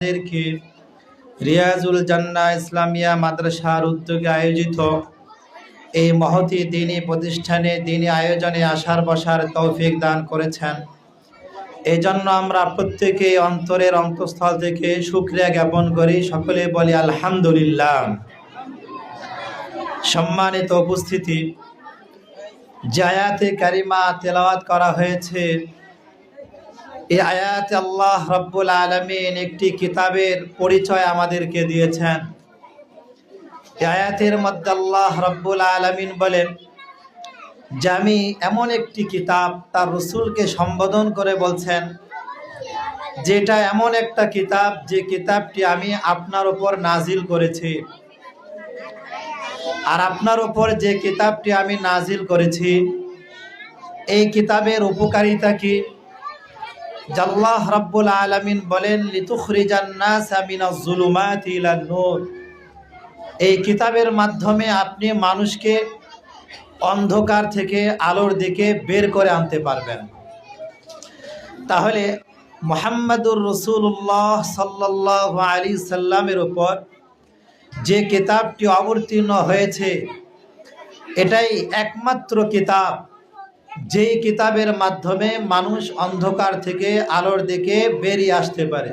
আমাদেরকে রিয়াজুল জান্নাহ ইসলামিয়া মাদ্রাসার উদ্যোগে আয়োজিত এই মহতি দ্বীনী প্রতিষ্ঠানে দ্বীনী আয়োজনে আসার বসার তৌফিক দান করেছেন। এই জন্য আমরা প্রত্যেকে অন্তরের অন্তঃস্থল থেকে শুকরিয়া জ্ঞাপন করি, সকলে বলি আলহামদুলিল্লাহ। সম্মানিত উপস্থিতি, যে আয়াতে কারিমা তেলাওয়াত করা হয়েছে, এই আয়াতে আল্লাহ রব্বুল আলামিন একটি কিতাবের পরিচয় আমাদেরকে দিয়েছেন। এই আয়াতের মধ্যে আল্লাহ রব্বুল আলামিন বলেন যে আমি এমন একটি কিতাব, তার রাসূলকে সম্বোধন করে বলছেন যেটা এমন একটা কিতাব যে কিতাবটি আমি আপনার উপর নাজিল করেছি। আর আপনার উপর যে কিতাবটি আমি নাজিল করেছি, এই কিতাবের উপকারিতা কি? আল্লাহ রাব্বুল আলামিন বলেন লিতুখরিজান নাসা মিনাজ যুলুমাতি ইলান নূর। এই কিতাবের মাধ্যমে আপনি মানুষকে অন্ধকার থেকে আলোর দিকে বের করে আনতে পারবেন। তাহলে মুহাম্মাদুর রাসূলুল্লাহ সাল্লাল্লাহু আলাইহি সাল্লামের উপর যে কিতাবটি অবতীর্ণ হয়েছে, এটাই একমাত্র কিতাব যেই কিতাবের মাধ্যমে মানুষ অন্ধকার থেকে আলোর দিকে বেরিয়ে আসতে পারে।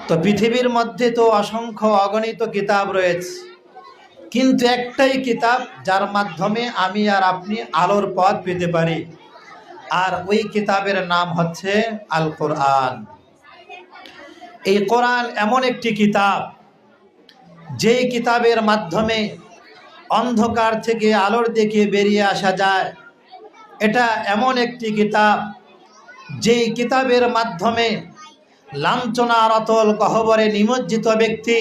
তো পৃথিবীর মধ্যে তো অসংখ্য অগণিত কিতাব রয়েছে, কিন্তু একটাই কিতাব যার মাধ্যমে আমি আর আপনি আলোর পথ পেতে পারি, আর ওই কিতাবের নাম হচ্ছে আল কোরআন। এই কোরআন এমন একটি কিতাব যেই কিতাবের মাধ্যমে অন্ধকার থেকে আলোর দিকে বেরিয়ে আসা যায়। এটা এমন একটি কিতাব যেই কিতাবের মাধ্যমে লাঞ্ছনার অতল গহ্বরে নিমজ্জিত ব্যক্তি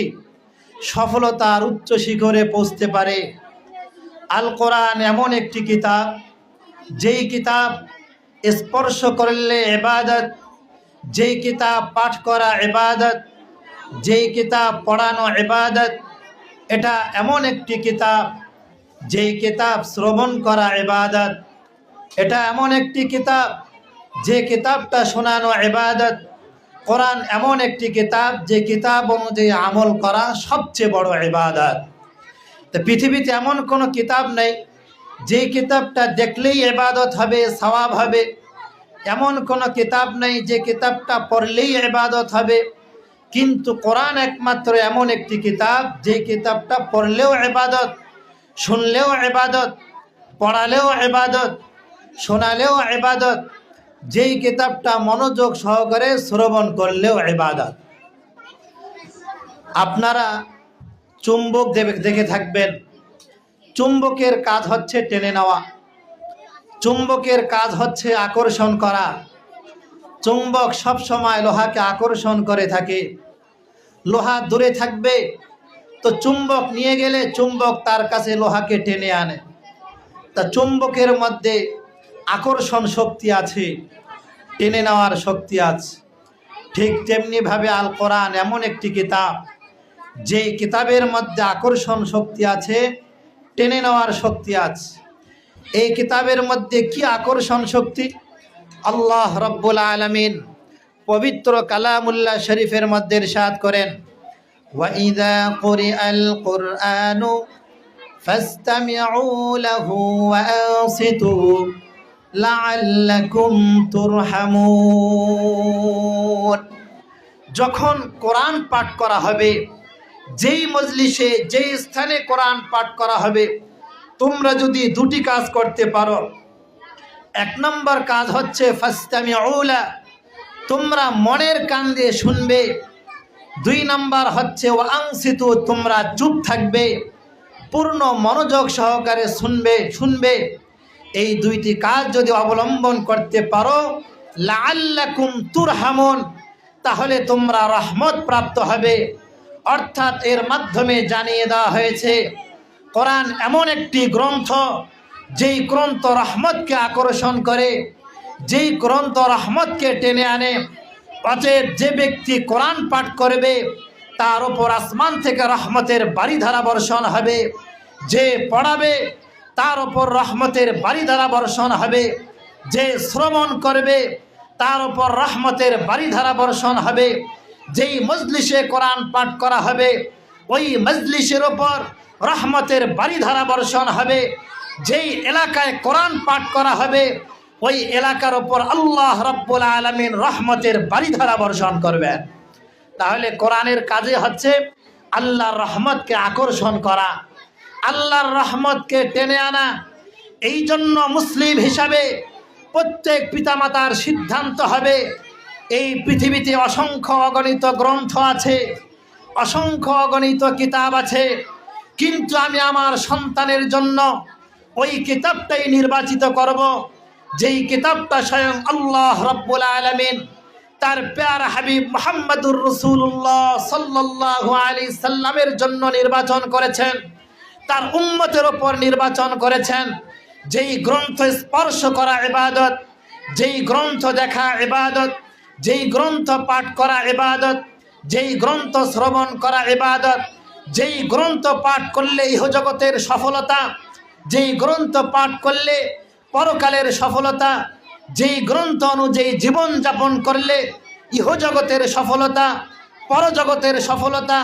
সফলতার উচ্চ শিখরে পৌঁছতে পারে। আল কোরআন এমন একটি কিতাব যেই কিতাব স্পর্শ করলে ইবাদত, যেই কিতাব পাঠ করা ইবাদত, যেই কিতাব পড়ানো ইবাদত। এটা এমন একটি কিতাব যেই কিতাব শ্রবণ করা ইবাদত। এটা এমন একটি কিতাব যে কিতাবটা শোনানো ইবাদত। কোরআন এমন একটি কিতাব যে কিতাব অনুযায়ী আমল করা সবচেয়ে বড় ইবাদত। তো পৃথিবীতে এমন কোনো কিতাব নেই যে কিতাবটা দেখলেই ইবাদত হবে, সওয়াব হবে। এমন কোনো কিতাব নেই যে কিতাবটা পড়লেই ইবাদত হবে। কিন্তু কোরআন একমাত্র এমন একটি কিতাব যে কিতাবটা পড়লেও ইবাদত, শুনলেও ইবাদত, পড়ালেও ইবাদত, শোনালেও ইবাদত, যেই কিতাবটা মনোযোগ সহকারে শ্রবণ করলেও ইবাদত। আপনারা চুম্বক দেখে থাকবেন। চুম্বকের কাজ হচ্ছে টেনে নেওয়া, চুম্বকের কাজ হচ্ছে আকর্ষণ করা। চুম্বক সব সময় লোহাকে আকর্ষণ করে থাকে। লোহা দূরে থাকবে তো চুম্বক নিয়ে গেলে চুম্বক তার কাছে লোহাকে টেনে আনে। তা চুম্বকের মধ্যে আকর্ষণ শক্তি আছে, টেনে নেওয়ার শক্তি আছে। ঠিক তেমনিভাবে আল কোরআন এমন একটি কিতাব যে কিতাবের মধ্যে আকর্ষণ শক্তি আছে, টেনে নেওয়ার শক্তি আছে। এই কিতাবের মধ্যে কি আকর্ষণ শক্তি? আল্লাহ রব্বুল আলামিন পবিত্র কালামুল্লাহ শরীফের মধ্যে ইরশাদ করেন, ওয়াইযা কুরিআল কুরআনু ফাসতামিউ লাহু ওয়া আনসিতু লাআল্লাকুম তুরহামুন। যখন কোরআন পাঠ করা হবে, যেই মজলিসে, যেই স্থানে কোরআন পাঠ করা হবে, তোমরা যদি দুটি কাজ করতে পারো। এক নম্বর কাজ হচ্ছে ফাসতামিউ লা, তোমরা মনের কান দিয়ে শুনবে। দুই নম্বর হচ্ছে ওয়া আনসিতু, তোমরা চুপ থাকবে, পূর্ণ মনোযোগ সহকারে শুনবে। এই দুইটি কাজ যদি অবলম্বন করতে পারো, লাআল্লাকুম তুরহামুন, তাহলে তোমরা রহমত প্রাপ্ত হবে। অর্থাৎ এর মাধ্যমে জানিয়ে দেওয়া হয়েছে কোরআন এমন একটি গ্রন্থ যেই গ্রন্থ রহমতকে আকর্ষণ করে, যেই গ্রন্থ রহমতকে টেনে আনে। অতএব যে ব্যক্তি কোরআন পাঠ করবে তার উপর আসমান থেকে রহমতের বারিধারা বর্ষণ হবে। যে পড়াবে তার উপর রহমতের বারিধারা বর্ষণ হবে। যে শ্রবণ করবে তার উপর রহমতের বারিধারা বর্ষণ হবে। যেই মজলিসে কোরআন পাঠ করা হবে ওই মজলিসের ওপর রহমতের বারিধারা বর্ষণ হবে। যেই এলাকায় কোরআন পাঠ করা হবে ওই এলাকার ওপর আল্লাহ রাব্বুল আলামিন রহমতের বারিধারা বর্ষণ করবেন। তাহলে কোরআনের কাজে হচ্ছে আল্লাহর রহমতকে আকর্ষণ করা, আল্লাহর রহমতকে টেনে আনা। এই জন্য মুসলিম হিসাবে প্রত্যেক পিতামাতার সিদ্ধান্ত হবে, এই পৃথিবীতে অসংখ্য অগণিত গ্রন্থ আছে, অসংখ্য অগণিত কিতাব আছে, কিন্তু আমি আমার সন্তানের জন্য ওই কিতাবটাই নির্বাচিত করব যেই কিতাবটা স্বয়ং আল্লাহ রাব্বুল আলামিন তার প্যারা হাবিব মুহাম্মদুর রাসূলুল্লাহ সাল্লাল্লাহু আলাইহি সাল্লামের জন্য নির্বাচন করেছেন, তার উম্মতের ওপর নির্বাচন করেছেন। যেই গ্রন্থ স্পর্শ করা ইবাদত, যেই গ্রন্থ দেখা ইবাদত, যেই গ্রন্থ পাঠ করা ইবাদত, যেই গ্রন্থ শ্রবণ করা ইবাদত, যেই গ্রন্থ পাঠ করলে ইহজগতের সফলতা, যেই গ্রন্থ পাঠ করলে পরকালের সফলতা, যেই গ্রন্থ অনুযায়ী জীবন যাপন করলে ইহজগতের সফলতা, পরজগতের সফলতা,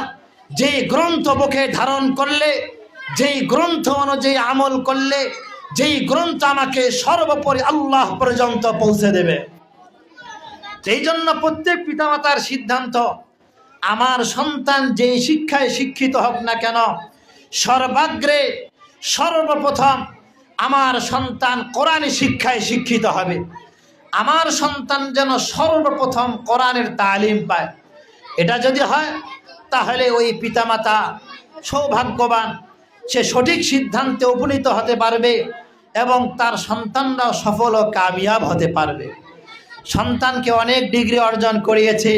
যেই গ্রন্থ বুকে ধারণ করলে, যেই গ্রন্থ অনুযায়ী আমল করলে, যেই গ্রন্থ আমাকে সর্বোপরি আল্লাহ পর্যন্ত পৌঁছে দেবে। সেই জন্য প্রত্যেক পিতামাতার সিদ্ধান্ত, আমার সন্তান যেই শিক্ষায় শিক্ষিত হোক না কেন, সর্বাগ্রে সর্বপ্রথম আমার সন্তান কোরআনী শিক্ষায় শিক্ষিত হবে। আমার সন্তান যেন সর্বপ্রথম কোরআনের তালিম পায়। এটা যদি হয় তাহলে ওই পিতামাতা সৌভাগ্যবান, সে সঠিক সিদ্ধান্তে উপনীত হতে পারবে এবং তার সন্তানরাও সফল ও কামিয়াব হতে পারবে। সন্তানকে অনেক ডিগ্রি অর্জন করিয়েছে,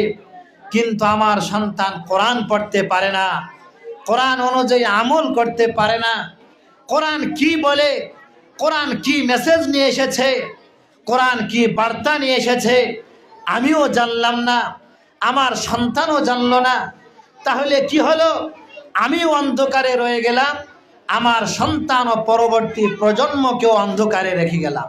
কিন্তু আমার সন্তান কোরআন পড়তে পারে না, কোরআন অনুযায়ী আমল করতে পারে না, কোরআন কি বলে, কোরআন কি মেসেজ নিয়ে এসেছে, কোরআন কি বার্তা নিয়ে এসেছে আমিও জানলাম না, আমার সন্তানও জানলো না। তাহলে কি হলো? আমিও অন্ধকারে রয়ে গেলাম, আমার সন্তান ও পরবর্তী প্রজন্মকেও অন্ধকারে রেখে গেলাম।